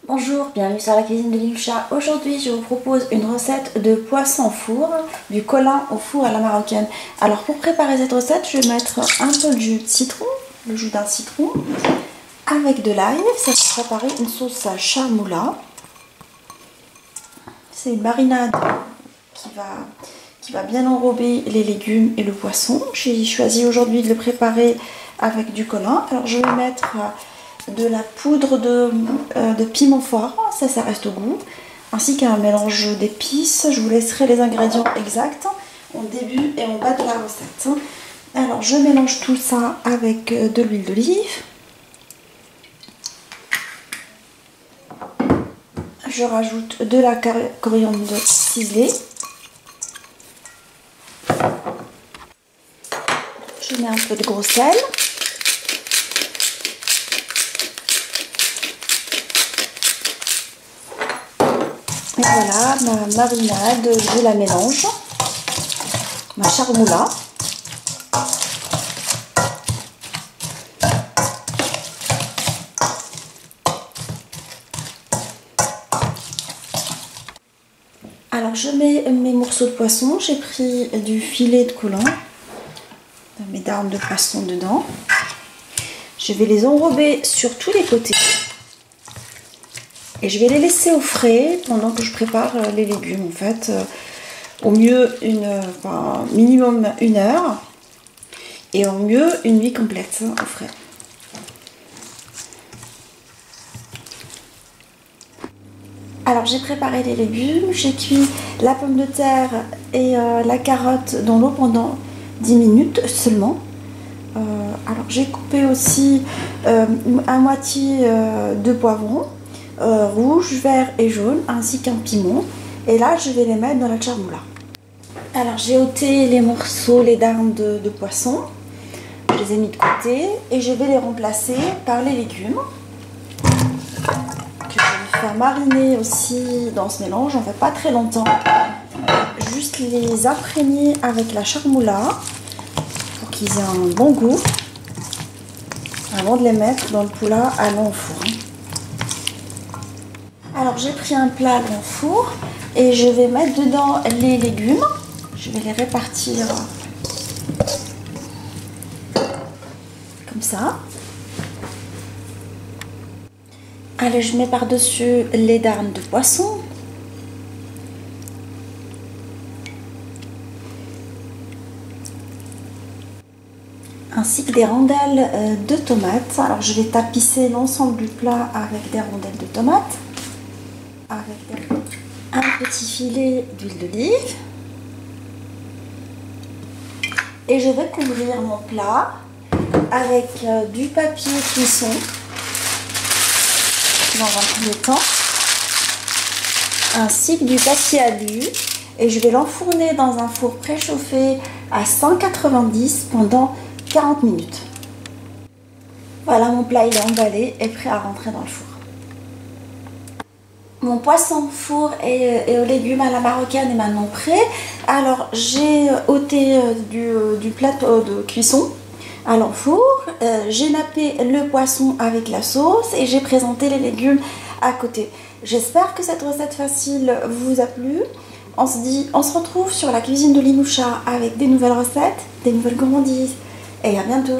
Bonjour, bienvenue sur la cuisine de Linoucha. Aujourd'hui, je vous propose une recette de poisson au four, du colin au four à la marocaine. Alors, pour préparer cette recette, je vais mettre un peu de jus de citron, le jus d'un citron, avec de l'ail. Ça va préparer une sauce à charmoula. C'est une marinade qui va bien enrober les légumes et le poisson. J'ai choisi aujourd'hui de le préparer avec du colin. Alors, je vais mettre de la poudre de piment fort, ça reste au goût, ainsi qu'un mélange d'épices. Je vous laisserai les ingrédients exacts au début et en bas de la recette. Alors je mélange tout ça avec de l'huile d'olive. Je rajoute de la coriandre ciselée. Je mets un peu de gros sel. Et voilà, ma marinade, je la mélange, ma charmoula. Alors je mets mes morceaux de poisson, j'ai pris du filet de colin, mes darnes de poisson dedans. Je vais les enrober sur tous les côtés. Et je vais les laisser au frais pendant que je prépare les légumes. En fait, au mieux minimum 1 heure et au mieux une nuit complète au frais. Alors j'ai préparé les légumes, j'ai cuit la pomme de terre et la carotte dans l'eau pendant 10 minutes seulement. Alors j'ai coupé aussi à moitié de poivrons. Rouge, vert et jaune, ainsi qu'un piment. Et là, je vais les mettre dans la charmoula. Alors, j'ai ôté les morceaux, les darnes de poisson. Je les ai mis de côté et je vais les remplacer par les légumes que je vais faire mariner aussi dans ce mélange. On ne fait pas très longtemps. Juste les imprégner avec la charmoula pour qu'ils aient un bon goût avant de les mettre dans le poula allant au four. Alors j'ai pris un plat dans le four et je vais mettre dedans les légumes. Je vais les répartir comme ça. Allez, je mets par-dessus les darnes de poisson. Ainsi que des rondelles de tomates. Alors je vais tapisser l'ensemble du plat avec des rondelles de tomates. Avec un petit filet d'huile d'olive et je vais couvrir mon plat avec du papier cuisson dans un premier temps ainsi que du papier alu et je vais l'enfourner dans un four préchauffé à 190 pendant 40 minutes. Voilà, mon plat il est emballé et prêt à rentrer dans le four. Mon poisson four et aux légumes à la marocaine est maintenant prêt. Alors j'ai ôté du plateau de cuisson à l'enfour. J'ai nappé le poisson avec la sauce et j'ai présenté les légumes à côté. J'espère que cette recette facile vous a plu. On se retrouve sur la cuisine de Linoucha avec des nouvelles recettes, des nouvelles gourmandises. Et à bientôt.